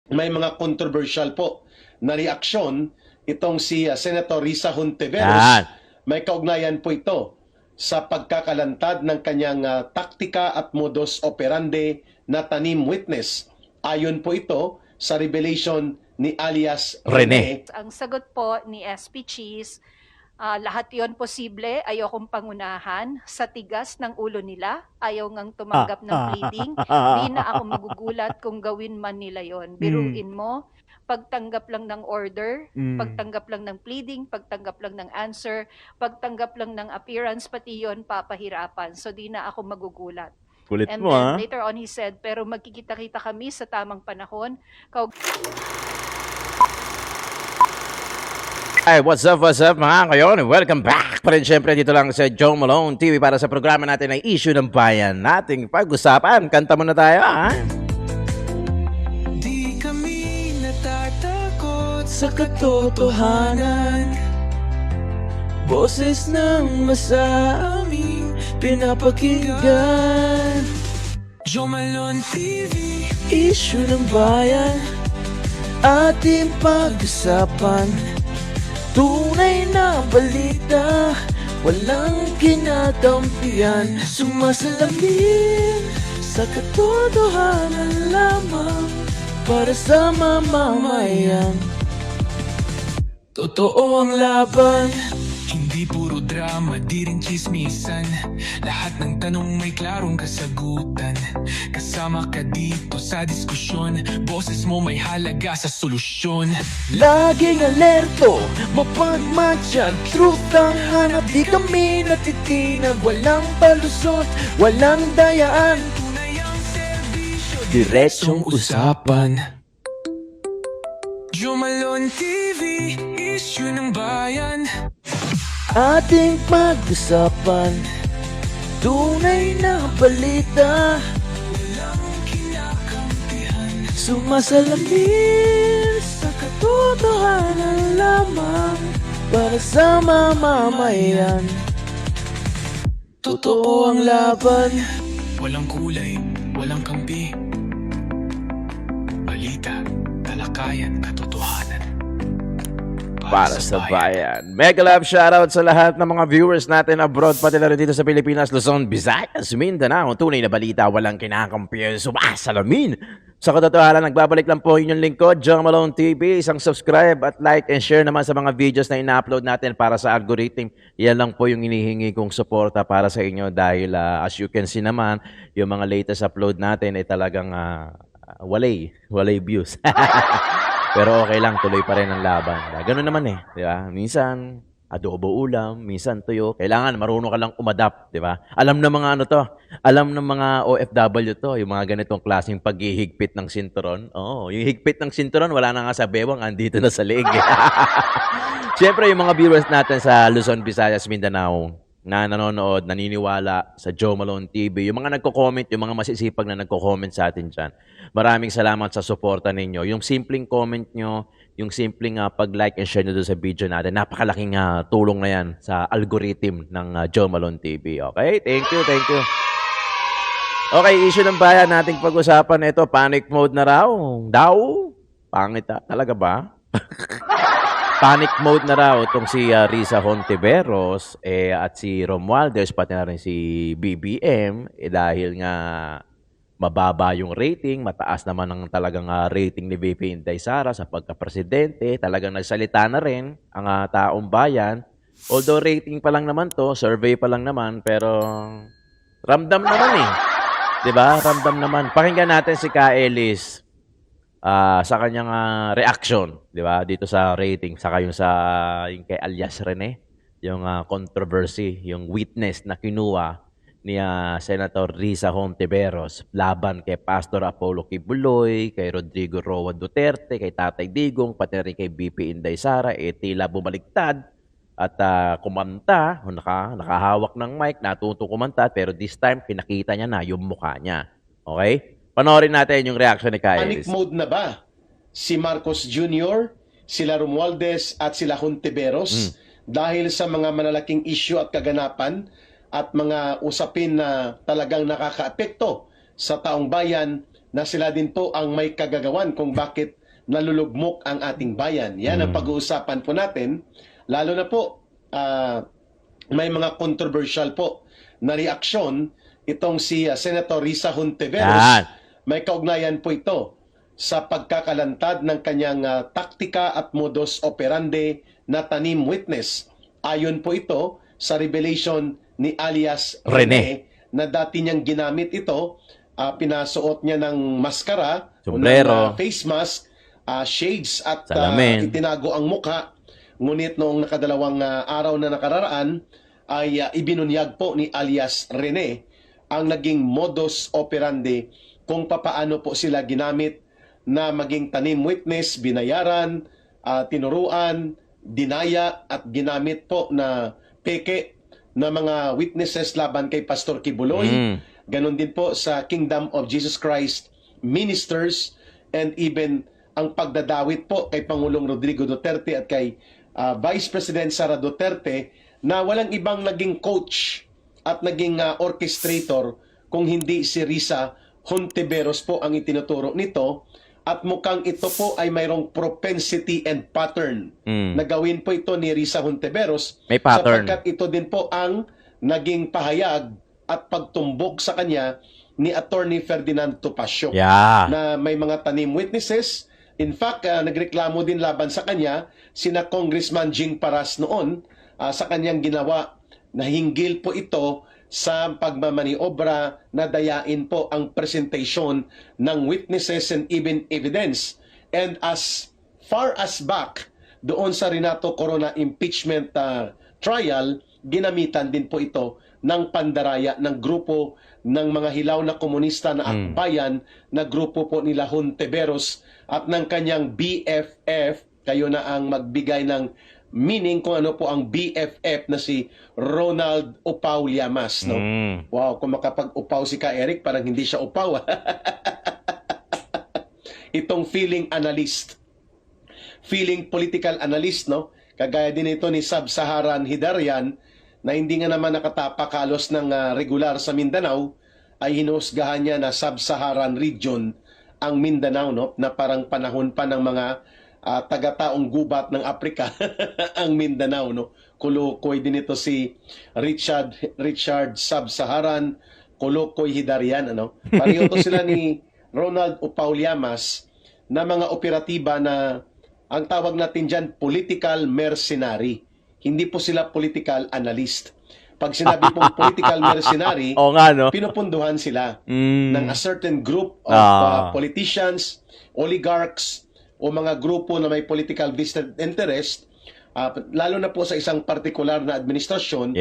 may mga controversial po na reaksyon itong si Senator Risa Yan. Hontiveros. May kaugnayan po ito sa pagkakalantad ng kanyang taktika at modus operandi na tanim witness. Ayon po ito sa revelation ni alias Rene. Rene. Ang sagot po ni SP Cheese, lahat yon posible, ayokong pangunahan. Sa tigas ng ulo nila, ayaw ngang tumanggap ng pleading. Di na ako magugulat kung gawin man nila yon. Biruin mo, pagtanggap lang ng order, pagtanggap lang ng pleading, pagtanggap lang ng answer, pagtanggap lang ng appearance, pati yon papahirapan. So di na ako magugulat. Kulit And mo, then ha? later on he said, pero magkikita-kita kami sa tamang panahon. Hi, what's up mga kayon? Welcome back pa rin syempre dito lang sa Joe Malone TV para sa programa natin na issue ng bayan nating pag-usapan. Kanta muna tayo, ha? Di kami natatakot sa katotohanan. Boses ng masaming pinapakinggan. Joe Malone TV, issue ng bayan, ating pag-usapan. Tunay na balita, walang kinakampihan. Sumasalamin sa katotohanan lamang para sa mamamayan. Totoo ang laban, hindi puro drama, di rin chismisan. Lahat ng tanong may klarong kasagutan. Kasama ka dito sa diskusyon, boses mo may halaga sa solusyon. Laging alerto, mapagmatsyag, truth ang hanap. Di kami natitinag, walang palusot, walang dayaan. Tunay ang serbisyo, diretsong usapan. Joe Malone TV, issue ng bayan, ating pag-usapan. Tunay na balita, walang kinakampihan. Sumasalamin sa katotohanan lamang para sa mamamayan. Totoo ang laban, walang kulay, walang kampi. Balita, talakayan, katotohanan. Para sa bayan. Mega love shoutout sa lahat ng mga viewers natin abroad, pati na rin dito sa Pilipinas, Luzon, Visayas, Mindanao. Tunay na balita, walang kinakampiyan, sumasalamin. Sa katotohanan, nagbabalik lang po inyong lingkod, Joe Malone TV. Isang subscribe at like and share naman sa mga videos na ina-upload natin para sa algorithm. Yan lang po yung inihingi kong suporta para sa inyo dahil as you can see naman, yung mga latest upload natin ay talagang walay views. Pero okay lang, tuloy pa rin ang laban. Ganun naman eh, di ba? Minsan, adobo ulam, minsan tuyo. Kailangan marunong ka lang umadapt, di ba? Alam ng mga ano to, alam ng mga OFW to, yung mga ganitong klaseng paghihigpit ng sinturon. Oo, yung higpit ng sinturon, wala na nga sa bewang, andito na sa leeg. Siyempre, yung mga viewers natin sa Luzon, Visayas, Mindanao, na nanonood, naniniwala sa Joe Malone TV, yung mga nagko-comment, yung mga masisipag na nagko-comment sa atin dyan, maraming salamat sa suporta ninyo. Yung simpleng comment nyo, yung simpleng pag-like and share nyo doon sa video natin, napakalaking tulong na yan sa algorithm ng Joe Malone TV. Okay? Thank you, thank you. Okay, issue ng bayan nating pag-usapan. Ito, panic mode na raw. Pangit talaga ba? Panic mode na raw itong si Risa Hontiveros at si Romualdez, pati na rin si BBM dahil nga mababa yung rating, mataas naman ang talagang rating ni VP Inday Sara sa pagka-presidente. Talagang nagsalita na rin ang taong bayan. Although rating pa lang naman to, survey pa lang naman, pero ramdam naman eh. 'Di ba? Ramdam naman. Pakinggan natin si Ka Ellis sa kanyang reaction, 'di ba? Dito sa rating, saka yung kay alias Rene, yung controversy, yung witness na kinuha ni Senator Risa Hontiveros laban kay Pastor Apollo Kibuloy, kay Rodrigo Roa Duterte, kay Tatay Digong, pati rin kay BP Inday Sara, tila bumaliktad at kumanta, nakahawak ng mic, natuto kumanta, pero this time pinakita niya na yung mukha niya. Okay? Panoorin natin yung reaction ni Ka Panic Ellis. mode na ba si Marcos Jr., sila Romualdez at sila Hontiveros dahil sa mga malalaking issue at kaganapan at mga usapin na talagang nakakaapekto sa taong bayan na sila din po ang may kagagawan kung bakit nalulugmok ang ating bayan. Yan ang pag-uusapan po natin. Lalo na po, may mga controversial po na reaksyon itong si Senator Risa Hontiveros. Yan. May kaugnayan po ito sa pagkakalantad ng kanyang taktika at modus operandi na tanim witness. Ayon po ito sa revelation ni alias Rene na dati niyang ginamit ito. Pinasuot niya ng maskara, Sombrero, face mask, shades at salamin. itinago ang mukha. Ngunit noong nakadalawang araw na nakararaan ay ibinunyag po ni alias Rene ang naging modus operandi kung papaano po sila ginamit na maging tanim witness, binayaran, tinuruan, dinaya at ginamit po na peke na mga witnesses laban kay Pastor Kibuloy. Ganon din po sa Kingdom of Jesus Christ ministers and even ang pagdadawit po kay Pangulong Rodrigo Duterte at kay Vice President Sara Duterte na walang ibang naging coach at naging orchestrator kung hindi si Risa Hontiveros po ang itinuturo nito. At mukhang ito po ay mayroong propensity and pattern na gawin po ito ni Risa Hontiveros. May pattern. Sapagkat ito din po ang naging pahayag at pagtumbok sa kanya ni Attorney Ferdinand Topacio na may mga tanim witnesses. In fact, nagreklamo din laban sa kanya sina Congressman Jing Paras noon sa kanyang ginawa na hinggil po ito sa pagmamaniobra na dayain po ang presentation ng witnesses and even evidence. And as far as back doon sa Renato Corona impeachment trial, ginamitan din po ito ng pandaraya ng grupo ng mga hilaw na komunista na akbayan na grupo po nila Hontiveros at ng kanyang BFF. Kayo na ang magbigay ng meaning kung ano po ang BFF na si Ronald Upaw Llamas, no? Wow, kung makapag-upaw si Ka Eric, parang hindi siya upaw. Itong feeling analyst, feeling political analyst, no? Kagaya din ito ni Sub-Saharan Hidarian na hindi nga naman nakatapak halos ng regular sa Mindanao, ay hinusgahan niya na Sub-Saharan region ang Mindanao, no? Na parang panahon pa ng mga taga-taong gubat ng Afrika ang Mindanao, no? Kulukoy din ito si Richard Sub-Saharan, Kulukoy Hidarian, ano? Pareho to sila ni Ronald Upaw Llamas na mga operatiba na ang tawag natin dyan political mercenary. Hindi po sila political analyst. Pag sinabi pong political mercenary, pinupunduhan sila ng a certain group of politicians, oligarchs, o mga grupo na may political vested interest, lalo na po sa isang partikular na administrasyon,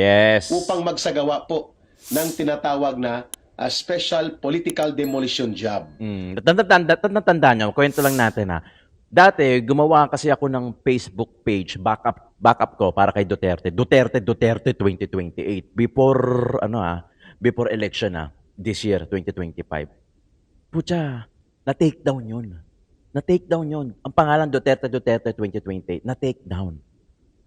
upang magsagawa po ng tinatawag na special political demolition job. Natandaan nyo, kwento lang natin Dati, gumawa kasi ako ng Facebook page, backup ko para kay Duterte. Duterte 2028. Before election this year, 2025. Pucha, na-take down yun. Na-take down yun. Ang pangalan Duterte 2028, na-take down.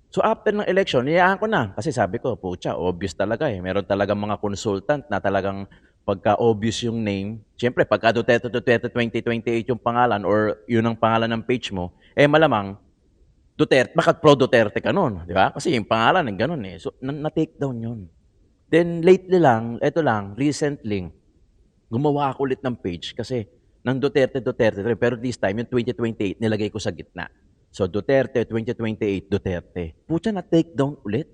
So after ng election, niyaan ko na. Kasi sabi ko, pucha, obvious talaga Meron talagang mga consultant na talagang pagka-obvious yung name. Siyempre, pagka Duterte 2028 yung pangalan or yun ang pangalan ng page mo, malamang, Duterte, bakit pro-Duterte ka nun? Di ba? Kasi yung pangalan ng ganun So, na-take down yun. Then, lately lang, recently, gumawa ako ulit ng page kasi ng Duterte, pero this time, yung 2028, nilagay ko sa gitna. So, Duterte, 2028, Duterte. Pucha, na-take down ulit.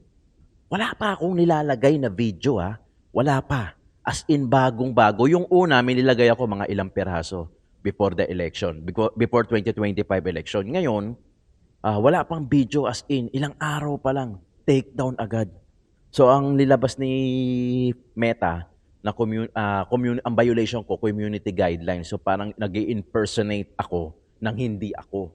Wala pa akong nilalagay na video, Wala pa. As in, bagong-bago. Yung una, may nilagay ako mga ilang peraso before the election, before 2025 election. Ngayon, wala pang video as in, ilang araw pa lang, take down agad. So, ang nilabas ni Meta, na ang violation ko, community guidelines. So, parang nag-i-impersonate ako ng hindi ako.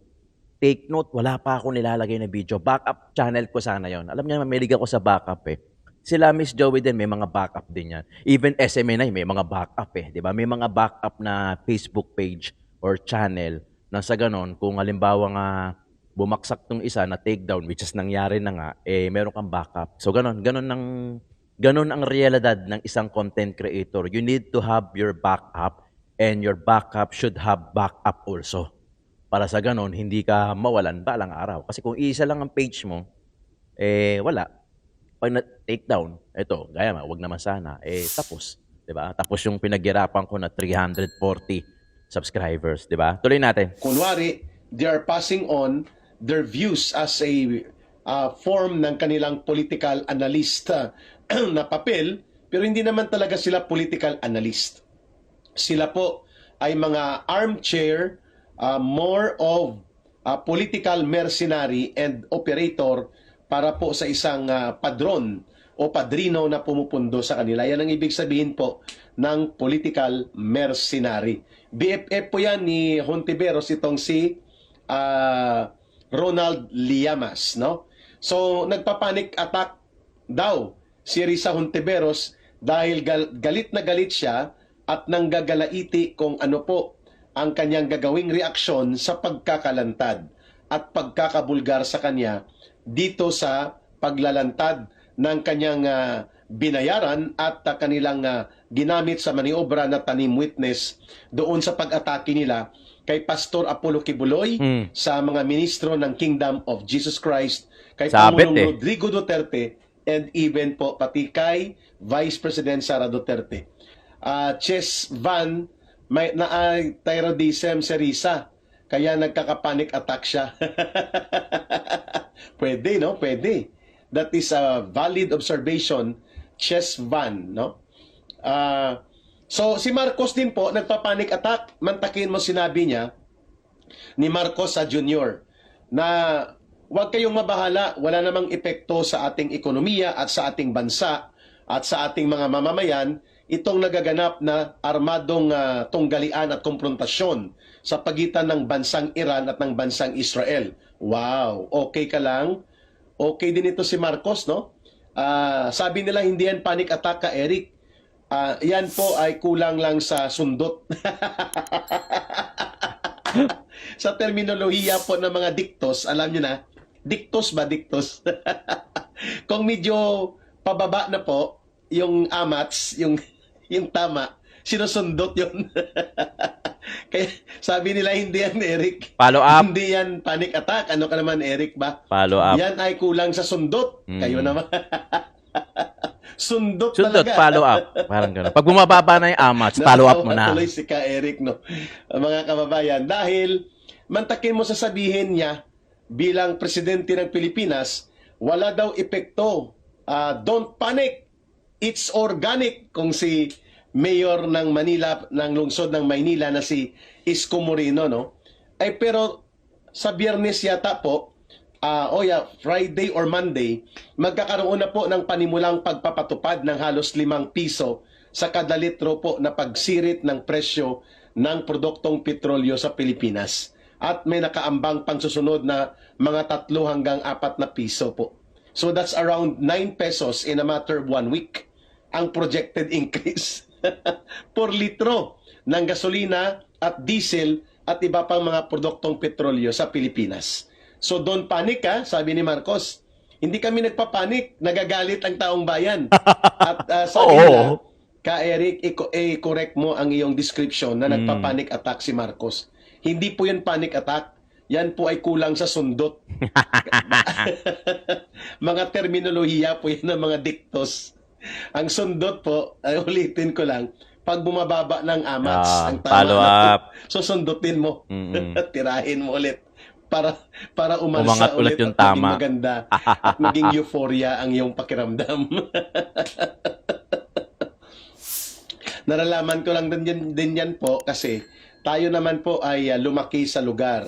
Take note, wala pa ako nilalagay na video. Backup channel ko sana yon. Alam niyo, mamilig ako sa backup Sila Miss Joey din, may mga backup din yan. Even SMNI, may mga backup di ba? May mga backup na Facebook page or channel na sa ganon, kung halimbawa nga bumaksak tong isa na takedown, which is nangyari na nga, meron kang backup. So ganon ang realidad ng isang content creator. You need to have your backup and your backup should have backup also. Para sa ganon, hindi ka mawalan balang araw. Kasi kung isa lang ang page mo, wala. Pag na-take down, ito, gaya wag naman sana, tapos. 'Di ba? Tapos yung pinaghirapan ko na 340 subscribers, 'di ba? Tuloy natin. Kunwari, they are passing on their views as a form ng kanilang political analyst na papel, pero hindi naman talaga sila political analyst. Sila po ay mga armchair, more of political mercenary and operator para po sa isang padron o padrino na pumupundo sa kanila. Yan ang ibig sabihin po ng political mercenary. BFF po yan ni Hontiveros, itong si Ronald Llamas, no? So, nagpapanik attack daw si Risa Hontiveros dahil galit na galit siya at nanggagalaiti kung ano po ang kanyang gagawing reaksyon sa pagkakalantad at pagkakabulgar sa kanya dito sa paglalantad ng kanyang binayaran at kanilang ginamit sa maniobra na tanim witness doon sa pag-atake nila kay Pastor Apollo Kibuloy, sa mga ministro ng Kingdom of Jesus Christ, kay Pangulong Rodrigo Duterte, and even po pati kay Vice President Sara Duterte. Chess Van, may thyroidism si Risa, kaya nagkaka-panic attack siya. Pwede, no? Pwede. That is a valid observation, Chess Van, no? So, si Marcos din po, nagpa-panic attack. Mantakin mo sinabi niya ni Marcos sa Junior na huwag kayong mabahala, wala namang epekto sa ating ekonomiya at sa ating bansa at sa ating mga mamamayan itong nagaganap na armadong tunggalian at komprontasyon sa pagitan ng bansang Iran at ng bansang Israel. Wow, okay ka lang? Okay din ito si Marcos, no? Sabi nila hindi yan panic attack ka, Eric. Yan po ay kulang lang sa sundot. Sa terminolohiya po ng mga diktos, alam nyo na, diktos ba diktos? Kung medyo pababa na po, yung amats, yung tama, sinusundot yun. Kaya sabi nila hindi yan, Eric. Follow up. Hindi yan panic attack. Ano ka naman, Eric ba? Follow up. Yan ay kulang sa sundot. Kayo naman. Sundot Sundot, talaga. follow up. Parang gano'n. Pag bumababa na yung amats, follow up mo na. Tuloy si Ka Eric, no? Mga kababayan. Dahil, mantakin mo sasabihin niya, bilang presidente ng Pilipinas, wala daw epekto. Don't panic. It's organic. Kung si mayor ng Manila, ng lungsod ng Maynila na si Isko Moreno, no? Ay pero sa Biyernes yata po, Friday or Monday, magkakaroon na po ng panimulang pagpapatupad ng halos 5 piso sa kada litro po na pagsirit ng presyo ng produktong petrolyo sa Pilipinas. At may nakaambang pang susunod na mga 3 hanggang 4 na piso po. So that's around 9 pesos in a matter of 1 week ang projected increase per litro ng gasolina at diesel at iba pang mga produktong petrolyo sa Pilipinas. So don't panic sabi ni Marcos. Hindi kami nagpapanik, nagagalit ang taong bayan. At sabi nila, Ka Eric, i-correct mo ang iyong description na nagpapanik attack si Marcos. Hindi po yan panic attack. Yan po ay kulang sa sundot. Mga terminolohiya po yan ng mga diktos. Ang sundot po, ay ulitin ko lang, pag bumababa ng amats, ang tama follow up. So sundutin mo. Tirahin mo ulit para Umangat umalsa ulit ulit yung at tama. maging maganda at maging euphoria ang iyong pakiramdam. Naralaman ko lang din yan po kasi tayo naman po ay lumaki sa lugar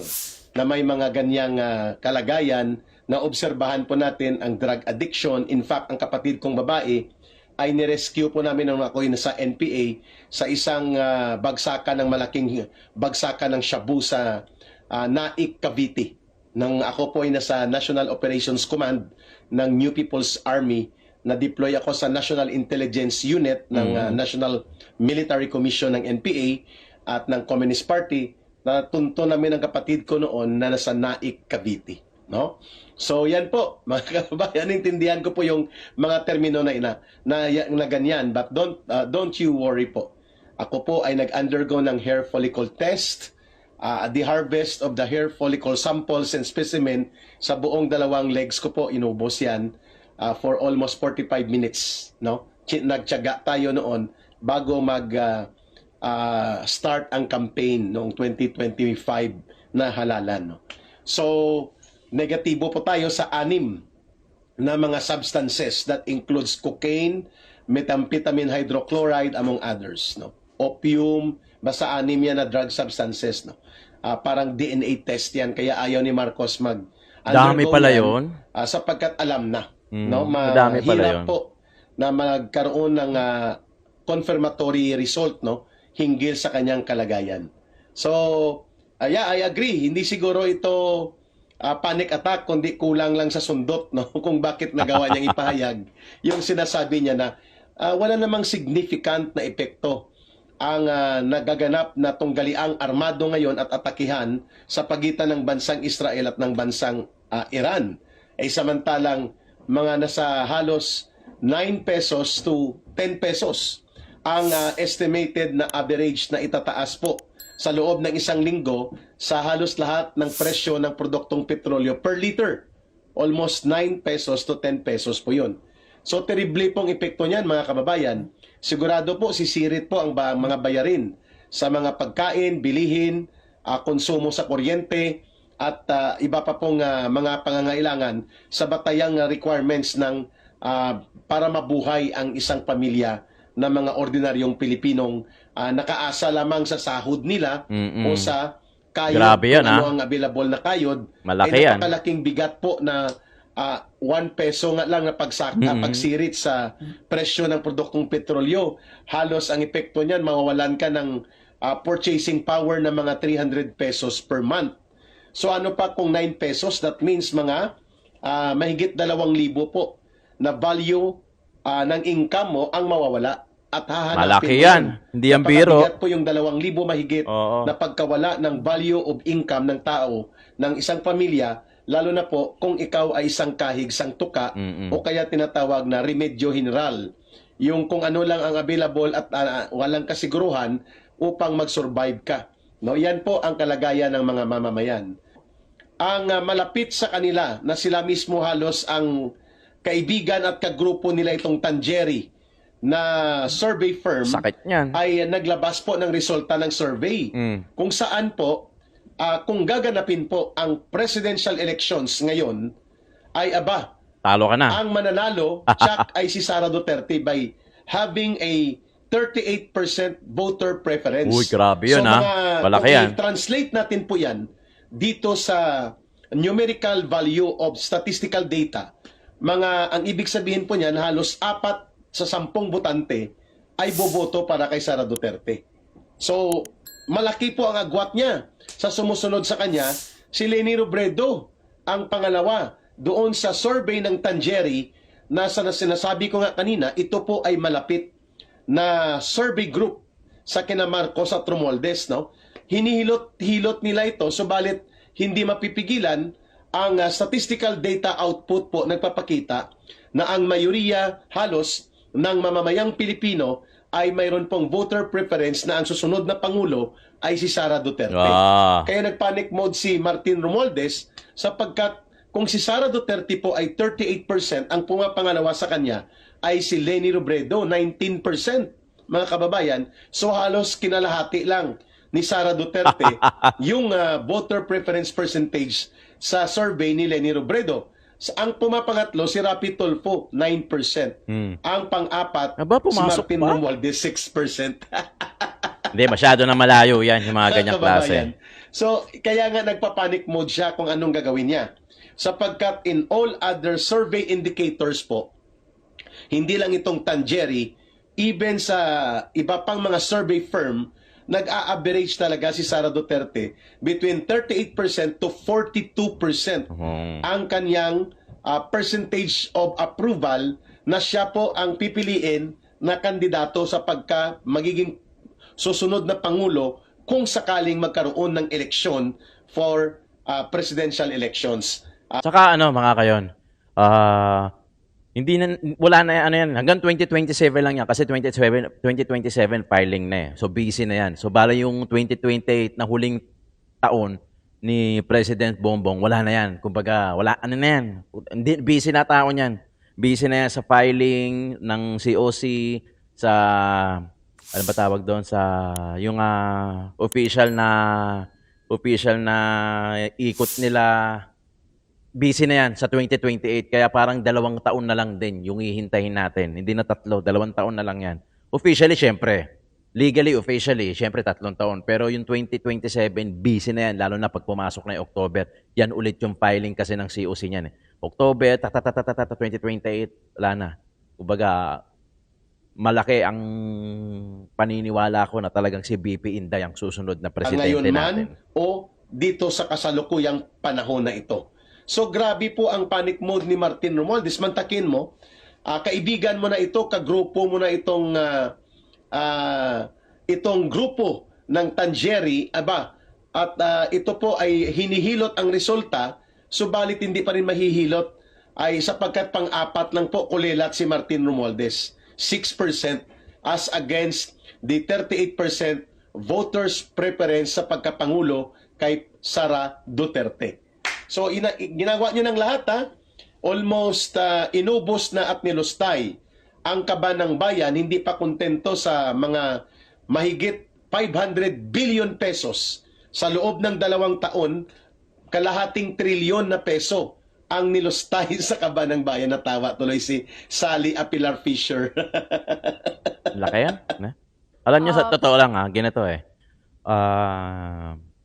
na may mga ganyang kalagayan na obserbahan po natin ang drug addiction. In fact, ang kapatid kong babae ay nirescue po namin nung ako'y nasa NPA sa isang bagsakan ng malaking bagsakan ng shabu sa Naik, Cavite. Nang ako po ay nasa National Operations Command ng New People's Army, na-deploy ako sa National Intelligence Unit ng National Military Commission ng NPA at ng Communist Party. Natunto namin ang kapatid ko noon na nasa Naik, Cavite. No? So yan po, mga kababayan, intindihan ko po yung mga termino na ganyan, but don't you worry po. Ako po ay nag-undergo ng hair follicle test. The harvest of the hair follicle samples and specimen sa buong dalawang legs ko po, inubos yan for almost 45 minutes. No? Nagtiyaga tayo noon bago start ang campaign noong 2025 na halalan. No? So, negatibo po tayo sa 6 na mga substances that includes cocaine, methamphetamine hydrochloride, among others. No? Opium, basta 6 yan na drug substances. No? Parang DNA test yan, kaya ayaw ni Marcos Dami pala yun. Sapagkat alam na. No? Madami pala Mahirap yun. po na magkaroon ng confirmatory result, no, hinggil sa kanyang kalagayan. So, yeah, I agree. Hindi siguro ito panic attack, kundi kulang lang sa sundot, no, kung bakit nagawa niyang ipahayag yung sinasabi niya na wala namang significant na epekto ang nagaganap na tunggaliang armado ngayon at atakihan sa pagitan ng bansang Israel at ng bansang Iran. Samantalang mga nasa halos 9 pesos to 10 pesos ang estimated na average na itataas po sa loob ng 1 linggo sa halos lahat ng presyo ng produktong petrolyo per liter. Almost 9 pesos to 10 pesos po yun. So, terrible pong epekto niyan, mga kababayan. Sigurado po, sisirit po ang mga bayarin sa mga pagkain, bilihin, konsumo sa kuryente, at iba pa pong mga pangangailangan sa batayang requirements ng para mabuhay ang isang pamilya na mga ordinaryong Pilipinong nakaasa lamang sa sahod nila o sa kayod. Grabe yan, ano ang available na kayod. Malaki yan. Napakalaking bigat po na 1 peso nga lang na pagsirit sa presyo ng produktong petrolyo. Halos ang epekto niyan, mawawalan ka ng purchasing power na mga 300 pesos per month. So ano pa kung 9 pesos? That means mga mahigit 2,000 po na value ng income mo ang mawawala. At hahanapin Malaki mo yan. Hindi yan biro. Napakabigat po yung 2,000 mahigit Oo. na pagkawala ng value of income ng tao, ng isang pamilya, lalo na po kung ikaw ay isang kahig, isang tuka, o kaya tinatawag na remedyo general. Yung kung ano lang ang available at walang kasiguruhan upang mag-survive ka. No, yan po ang kalagayan ng mga mamamayan. Ang malapit sa kanila na sila mismo halos ang kaibigan at kagrupo nila itong Tanjeri na survey firm Sakit niyan. ay naglabas po ng resulta ng survey kung saan po kung gaganapin po ang presidential elections ngayon ay Talo ka na. ang mananalo tsak ay si Sara Duterte by having a 38% voter preference. Uy, grabe yun, Malaki kung yan. i-translate natin po yan dito sa numerical value of statistical data, ang ibig sabihin po niyan, halos 4 sa 10 botante ay boboto para kay Sara Duterte. So, malaki po ang agwat niya. Sa sumusunod sa kanya, si Leni Robredo, ang pangalawa. Doon sa survey ng Tanjeri, na sinasabi ko nga kanina, ito po ay malapit na survey group sa kina Marcos at Romualdez. No? Hinihilot nila ito, subalit hindi mapipigilan ang statistical data output po nagpapakita na ang mayoriya halos ng mamamayang Pilipino ay mayroon pong voter preference na ang susunod na Pangulo ay si Sara Duterte. Kaya nagpanic mode si Martin Romualdez sapagkat kung si Sara Duterte po ay 38%, ang pumapangalawa sa kanya ay si Leni Robredo, 19%, mga kababayan. So halos kinalahati lang ni Sara Duterte yung voter preference percentage sa survey ni Leni Robredo. Ang pumapangatlo, si Rapi Tulfo, 9%. Ang pang-apat, si pumasok Martin pa? Romualdez, 6%. Hindi, masyado na malayo yan, yung mga ganyang klase. So, kaya nga nagpapanik mode siya kung anong gagawin niya. Sapagkat in all other survey indicators po, hindi lang itong Tanjeri, even sa iba pang mga survey firm, nag-a-average talaga si Sara Duterte between 38% to 42% ang kanyang percentage of approval na siya po ang pipiliin na kandidato sa magiging susunod na Pangulo kung sakaling magkaroon ng eleksyon for presidential elections. Tsaka mga kayon, Hindi na, wala na ano yan. Hanggang 2027 lang yan kasi 2027 filing na eh. So busy na yan. So bala yung 2028 na huling taon ni President Bongbong, wala na yan. Kumbaga, wala, ano na yan. Hindi, busy na tao niyan. Busy na yan sa filing ng COC, sa, ano ba tawag doon, sa, yung official na ikot nila, busy na yan sa 2028. Kaya parang 2 taon na lang din yung hihintayin natin. Hindi na 3, 2 taon na lang yan. Officially, syempre. Legally, officially, syempre 3 taon. Pero yung 2027, busy na yan. Lalo na pag pumasok na yung October. Yan ulit yung filing kasi ng COC niyan. October, 2028, wala na. Kumbaga, malaki ang paniniwala ko na talagang si BP Inday ang susunod na presidente ngayon man natin. o dito sa kasalukuyang panahon na ito. So grabe po ang panic mode ni Martin Romualdez. Mantakin mo, kaibigan mo na ito, kagrupo mo na itong grupo ng Tangieri, at ito po ay hinihilot ang resulta, subalit hindi pa rin mahihilot ay sapagkat pang-apat lang po kulilat si Martin Romualdez. 6% as against the 38% voters preference sa pagkapangulo kay Sara Duterte. So ginagawa niyo ng lahat almost inubos na at nilustay ang kaba ng bayan, hindi pa kontento sa mga mahigit 500 billion pesos sa loob ng 2 taon, kalahating trilyon na peso ang nilustay sa kaba ng bayan. Natawa tuloy si Sally Apilar Fisher. Laki yan. Alam niyo, sa totoo lang ganito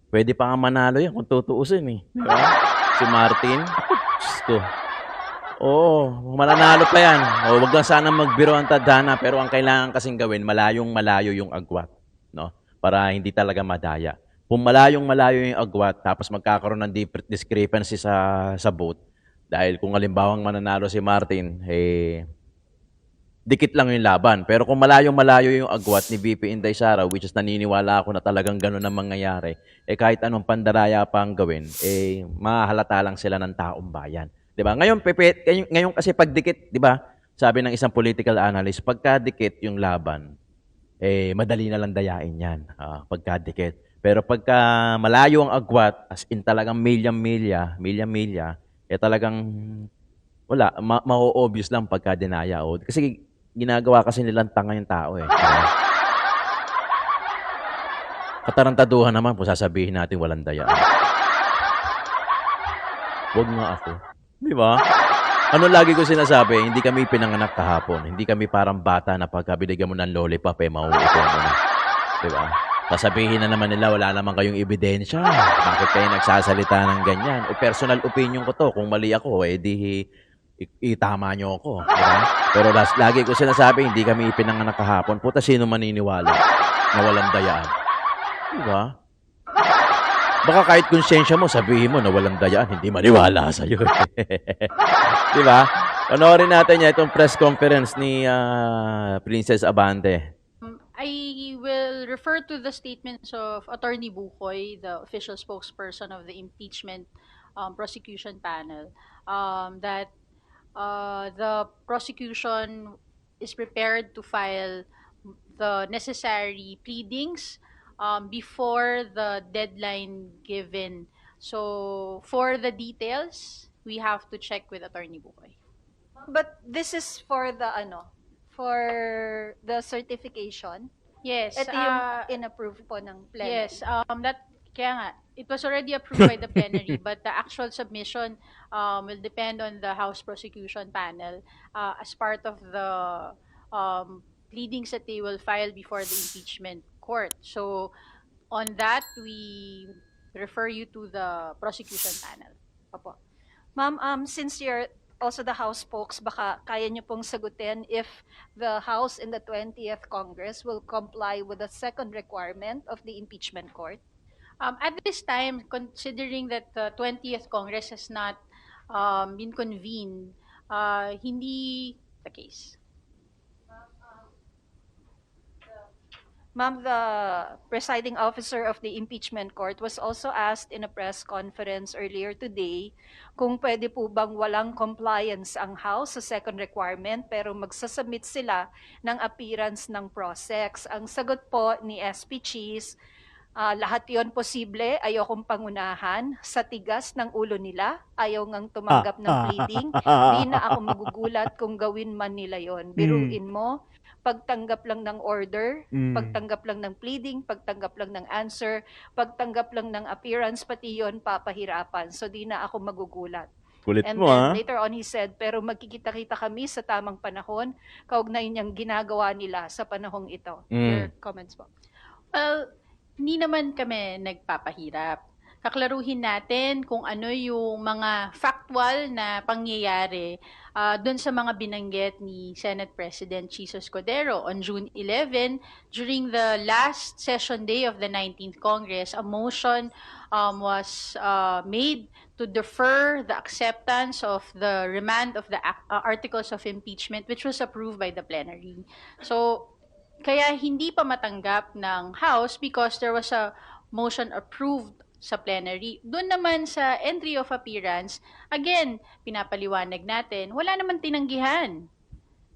pwede pa nga manalo yan kung tutuusin eh. Di ba? Si Martin. Diyos ko. Oo, mananalo pa yan. Wag lang sana magbiro ang tadhana, pero ang kailangan kasing gawin, malayong-malayo yung agwat. No? Para hindi talaga madaya. Kung malayong-malayo yung agwat, tapos magkakaroon ng discrepancy sa vote, dahil kung halimbawang mananalo si Martin, dikit lang yung laban. Pero kung malayong-malayo yung agwat ni VP Inday Sara, which is naniniwala ako na talagang ganun ang mangyayari, kahit anong pandaraya pa ang gawin, mahalata lang sila ng taong bayan. 'Di ba? Ngayon kasi pagdikit, 'di ba? Sabi ng isang political analyst, pagkadikit yung laban, madali na lang dayain 'yan. Pagkadikit. Pero pagka malayo ang agwat, as in talagang milya-milya, talagang wala, ma-obvious lang pagka dinaya. Kasi ginagawa kasi nilang tanga yung tao Katarantaduhan naman kung sasabihin natin walang dayaan. Huwag nga ako. Di ba? Ano lagi ko sinasabi, hindi kami pinanganak kahapon. Hindi kami parang bata na pagka binigyan mo ng lollipop, mauupo mo na. Di ba? Sasabihin na naman nila, wala naman kayong ebidensya. Bakit kayo nagsasalita ng ganyan? Personal opinion ko to. Kung mali ako, itama nyo ako. Diba? Pero lagi ko sinasabi, hindi kami ipinanganak kahapon. Puta, sino maniniwala na walang dayaan? Diba? Baka kahit konsensya mo, sabihin mo na walang dayaan, hindi maniwala sa'yo. Diba? Panoorin natin niya itong press conference ni Princess Abante. I will refer to the statements of Attorney Bukoy, the official spokesperson of the impeachment prosecution panel, that the prosecution is prepared to file the necessary pleadings before the deadline given. So for the details, we have to check with Attorney Bukoy. But this is for the for the certification. Yes. Ito yung in-approve po ng plenary. Yes, kaya nga, it was already approved by the plenary, but the actual submission will depend on the House Prosecution Panel as part of the pleadings that they will file before the impeachment court. So, on that, we refer you to the Prosecution Panel. Opo. Ma'am, since you're also the House spokes, baka kaya niyo pong sagutin if the House in the 20th Congress will comply with the second requirement of the impeachment court? At this time, considering that the 20th Congress has not been convened, hindi the case. Ma'am, the presiding officer of the impeachment court was also asked in a press conference earlier today kung pwede po bang walang compliance ang House sa second requirement pero magsasubmit sila ng appearance ng PROSEC. Ang sagot po ni SP Cheese, lahat yon posible, ayokong pangunahan. Sa tigas ng ulo nila, ayaw ngang tumanggap ng pleading. Di na ako magugulat kung gawin man nila yon. Biruin mo, pagtanggap lang ng order, pagtanggap lang ng pleading, pagtanggap lang ng answer, pagtanggap lang ng appearance, pati yon papahirapan. So di na ako magugulat. Kulit And mo, then ha? later on he said, pero magkikita-kita kami sa tamang panahon, kaugnay niyang ginagawa nila sa panahong ito. Your comments po. Well, hindi naman kami nagpapahirap. Kaklaruhin natin kung ano yung mga factual na pangyayari doon sa mga binanggit ni Senate President Chis Escudero. On June 11, during the last session day of the 19th Congress, a motion was made to defer the acceptance of the remand of the articles of impeachment, which was approved by the plenary. So, kaya hindi pa matanggap ng House because there was a motion approved sa plenary. Doon naman sa entry of appearance, again, pinapaliwanag natin, wala naman tinanggihan.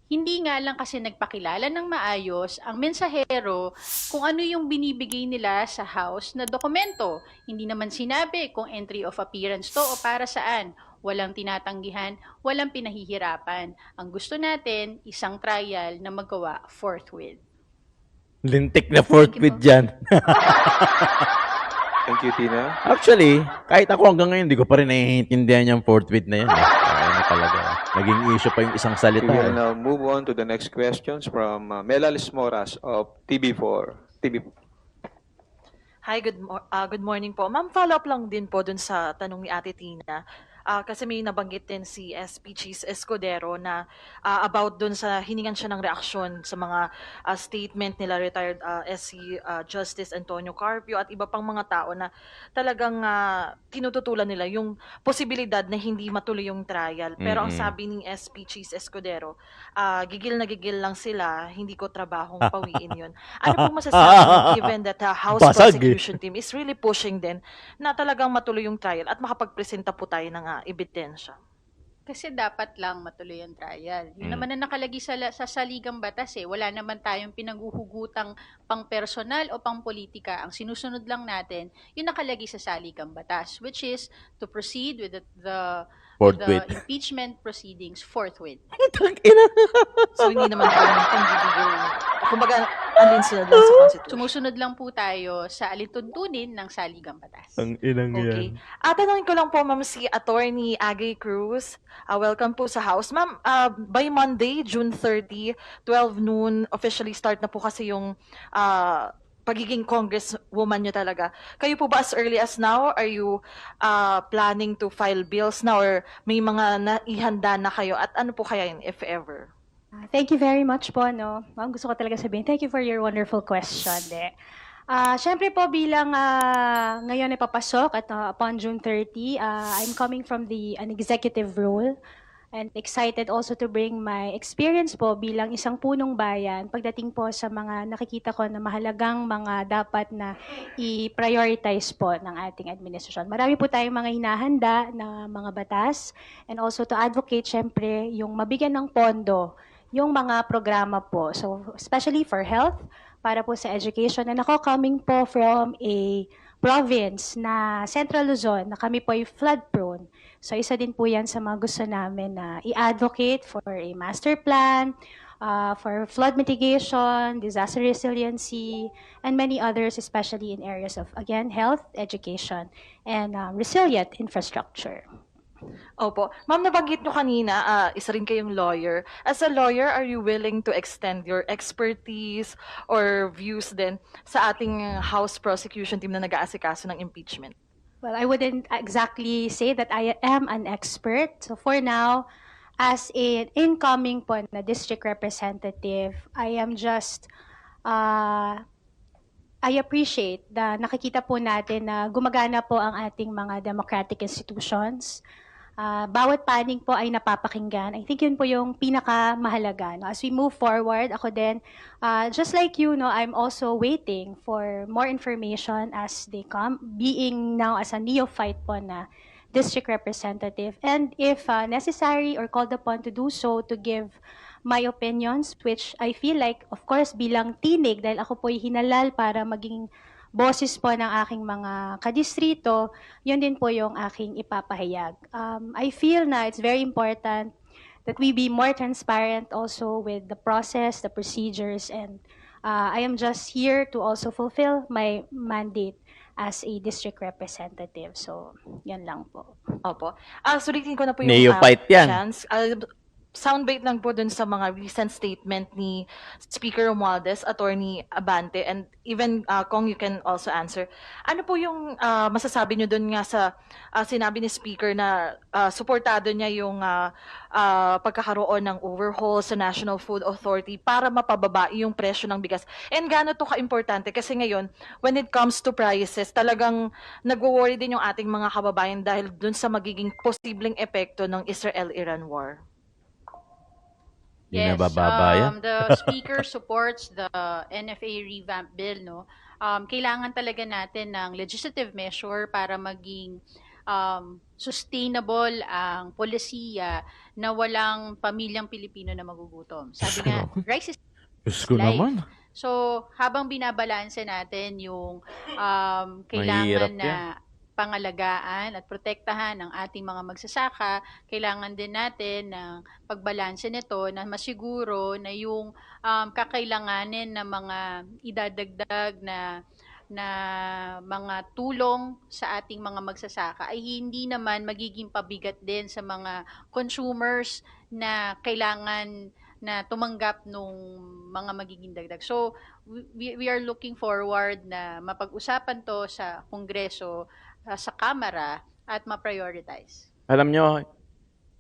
Hindi nga lang kasi nagpakilala ng maayos ang mensahero kung ano yung binibigay nila sa House na dokumento. Hindi naman sinabi kung entry of appearance to o para saan. Walang tinatanggihan, walang pinahihirapan. Ang gusto natin, isang trial na magawa forthwith. Lintik na fourth with dyan. Thank you, Tina. Actually, kahit ako hanggang ngayon, hindi ko pa rin naiintindihan yung fourth with na yan. Ano talaga. Naging issue pa yung isang We salita. will now move on to the next questions from Melalis Moras of TV4. Hi, good morning po. Ma'am, follow-up lang din po dun sa tanong ni Ate Tina. Kasi may nabanggit din si SP Cheese Escudero na about dun sa hiningan siya ng reaksyon sa mga statement nila retired SC Justice Antonio Carpio at iba pang mga tao na talagang tinututulan nila yung posibilidad na hindi matuloy yung trial. Pero ang sabi ni SP Cheese Escudero, gigil na gigil lang sila, hindi ko trabahong pawiin yun. Ano po masasabi given that House Basag, prosecution team is really pushing din na talagang matuloy yung trial at makapagpresenta po tayo ng ebidensya? Kasi dapat lang matuloy ang trial. Yun naman na nakalagay sa saligang batas eh. Wala naman tayong pinaghuhugutang pang personal o pang politika. Ang sinusunod lang natin, yung nakalagay sa saligang batas, which is to proceed with the Forthwith. impeachment proceedings forthwith. So hindi naman po yung panggigigil. Kumbaga, alinsunod lang sa Constitution. Sumusunod lang po tayo sa alintuntunin ng saligang batas. Ang inang Okay. yan. Tanongin ko lang po, Ma'am, si Attorney Agay Cruz. Welcome po sa House. Ma'am, by Monday, June 30, 12 noon, officially start na po kasi yung pagiging congresswoman nyo talaga. Kayo po ba as early as now, are you planning to file bills na or may mga naihanda na kayo? At ano po kaya yun, if ever? Thank you very much po, no. Ma'am, gusto ko talaga sabihin, thank you for your wonderful question. Siyempre po bilang ngayon ay papasok at upon June 30, I'm coming from an executive role and excited also to bring my experience po bilang isang punong bayan pagdating po sa mga nakikita ko na mahalagang mga dapat na i-prioritize po ng ating administrasyon. Marami po tayong mga hinahanda na mga batas and also to advocate siyempre yung mabigyan ng pondo yung mga programa po. So, especially for health, para po sa education. And ako coming po from a province na Central Luzon, na kami po ay flood prone. So, isa din po yan sa mga gusto namin na i-advocate for a master plan, for flood mitigation, disaster resiliency, and many others, especially in areas of, again, health, education, and resilient infrastructure. Opo. Ma'am, nabanggit nyo kanina, isa rin kayong lawyer. As a lawyer, are you willing to extend your expertise or views din sa ating House prosecution team na nag-aasikaso ng impeachment? Well, I wouldn't exactly say that I am an expert. So for now, as an incoming po na district representative, I am just, I appreciate na nakikita po natin na gumagana po ang ating mga democratic institutions. bawat panig po ay napapakinggan. I think yun po yung pinakamahalaga. No? As we move forward, ako din, just like you, no, I'm also waiting for more information as they come, being now as a neophyte po na district representative. And if necessary or called upon to do so, to give my opinions, which I feel like, of course, bilang tinig, dahil ako po'y hinalal para maging boses po ng aking mga kadistrito, yun din po yung aking ipapahayag. I feel na it's very important that we be more transparent also with the process, the procedures, and I am just here to also fulfill my mandate as a district representative. So, yan lang po. Opo. Sulitin ko na po yung Neophyte yan. chance. Soundbite lang po dun sa mga recent statement ni Speaker Romualdez, Attorney Abante, and even Kong, you can also answer. Ano po yung masasabi nyo dun nga sa sinabi ni Speaker na suportado niya yung pagkakaroon ng overhaul sa National Food Authority para mapababa yung presyo ng bigas? And gaano to ka-importante? Kasi ngayon, when it comes to prices, talagang nagwo-worry din yung ating mga kababayan dahil dun sa magiging posibleng epekto ng Israel-Iran war. Hindi na bababa yan. The speaker supports the NFA revamp bill, no? Kailangan talaga natin ng legislative measure para maging sustainable ang polisiya na walang pamilyang Pilipino na magugutom. Sabi nga, rice is Diyos ko life. naman. So, habang binabalanse natin yung Mahirap kailangan yan. na pangalagaan at protektahan ng ating mga magsasaka, kailangan din natin ng pagbalanse nito na masiguro na yung kakailanganin na mga idadagdag na mga tulong sa ating mga magsasaka ay hindi naman magiging pabigat din sa mga consumers na kailangan na tumanggap nung mga magiging dagdag. So, we are looking forward na mapag-usapan to sa Kongreso, sa Kamara, at ma-prioritize. Alam nyo,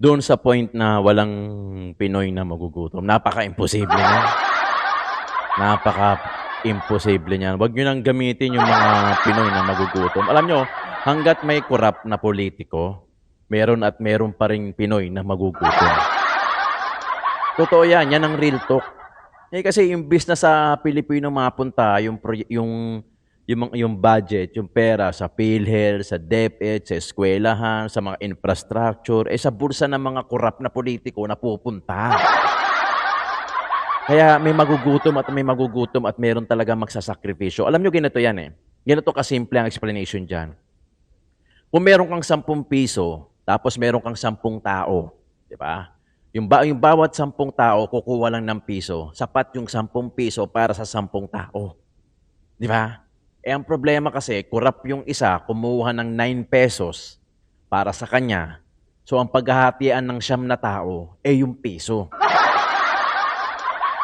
doon sa point na walang Pinoy na magugutom, napaka-imposible niyan. Napaka-imposible niyan. Huwag nyo nang gamitin yung mga Pinoy na magugutom. Alam nyo, hanggat may korap na politiko, meron at meron pa rin Pinoy na magugutom. Totoo yan. Yan ang real talk. Kasi imbis na sa Pilipino mapunta yung budget, yung pera sa PhilHealth, sa DepEd, sa eskwelahan, sa mga infrastructure, sa bulsa ng mga korap na politiko na pupunta. Kaya may magugutom at meron talaga magsasakripisyo. Alam nyo, ganito yan eh. Ganito kasimple ang explanation dyan. Kung meron kang 10 piso, tapos meron kang 10 tao, di ba? Yung bawat 10 tao, kukuha lang ng piso. Sapat yung 10 piso para sa 10 tao. Di ba? Ang problema kasi, kurap yung isa, kumuha ng 9 pesos para sa kanya. So, ang paghahatian ng 9 na tao, yung piso.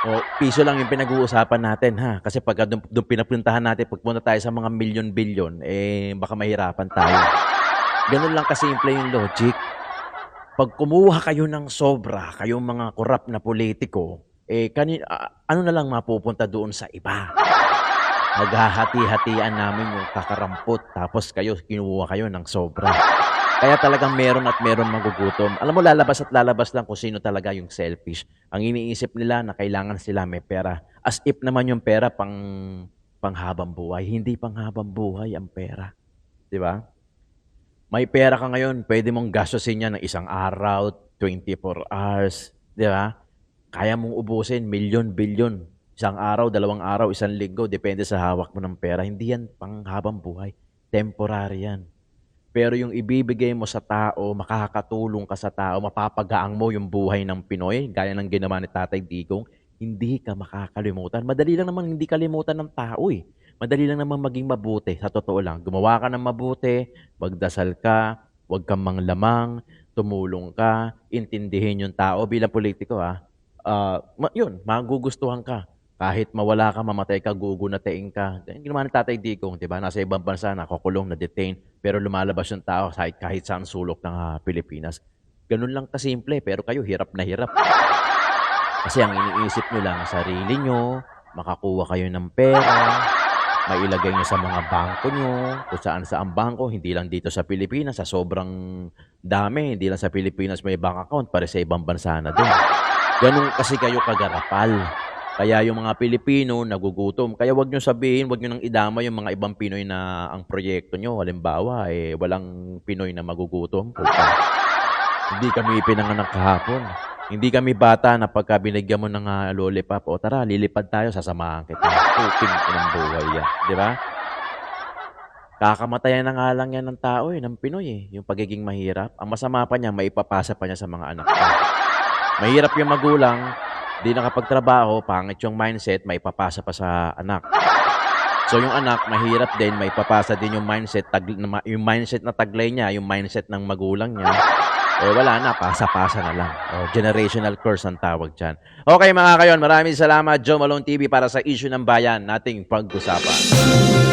O, piso lang yung pinag-uusapan natin, ha? Kasi pag doon pinapuntahan natin, pagpunta tayo sa mga milyon-bilyon, baka mahirapan tayo. Ganun lang kasimple yung logic. Pag kumuha kayo ng sobra, kayong mga korap na politiko, ano na lang mapupunta doon sa iba? Maghahati-hatian namin yung kakarampot, tapos kinuha kayo ng sobra. Kaya talagang meron at meron magugutom. Alam mo, lalabas at lalabas lang kung sino talaga yung selfish. Ang iniisip nila na kailangan sila may pera. As if naman yung pera panghabang buhay. Hindi panghabang buhay ang pera. Di ba? May pera ka ngayon, pwede mong gastusin yan ng 1 araw, 24 hours, di ba? Kaya mong ubusin, milyon, bilyon. 1 araw, 2 araw, 1 linggo, depende sa hawak mo ng pera. Hindi yan panghabang buhay. Temporary yan. Pero yung ibibigay mo sa tao, makakatulong ka sa tao, mapapagaang mo yung buhay ng Pinoy, gaya ng ginawa ni Tatay Digong, hindi ka makakalimutan. Madali lang naman hindi kalimutan ng tao eh. Madali lang naman maging mabuti, sa totoo lang. Gumawa ka ng mabuti, magdasal ka, huwag kang manglamang, tumulong ka, intindihin yung tao bilang politiko ha. Yun, magugustuhan ka. Kahit mawala ka, mamatay ka, gugunatein ka. Yung ginawa ni Tatay Digong, di ba? Nasa ibang bansa, nakukulong, na-detain, pero lumalabas yung tao kahit saan sulok ng Pilipinas. Ganun lang kasimple, pero kayo hirap na hirap. Kasi ang iniisip nyo lang, sarili nyo, makakuha kayo ng pera, mailagay nyo sa mga bangko nyo, kung saan bangko, hindi lang dito sa Pilipinas, sa sobrang dami, hindi lang sa Pilipinas may bank account, para sa ibang bansa na din. Ganun kasi kayo kagarapal. Kaya yung mga Pilipino nagugutom. Kaya wag nyo sabihin, wag nyo nang idama yung mga ibang Pinoy na ang proyekto nyo. Halimbawa, walang Pinoy na magugutom. Hindi kami pinanganak kahapon. Hindi kami bata na pagka binigyan mo ng lollipop, o tara, lilipad tayo, sasamahan kita. Puting ng buhay yan. Di ba? Kakamatayan na nga lang yan ng tao, ng Pinoy, yung pagiging mahirap. Ang masama pa niya, maipapasa pa niya sa mga anak niya. Mahirap yung magulang, di nakapagtrabaho, pangit yung mindset, maipapasa pa sa anak. So yung anak, mahirap din, maipapasa din yung mindset, yung mindset na taglay niya, yung mindset ng magulang niya. Wala na, pasa-pasa na lang. Generational curse ang tawag dyan. Okay mga kayon, maraming salamat, Joe Malone TV, para sa issue ng bayan nating pag-usapan.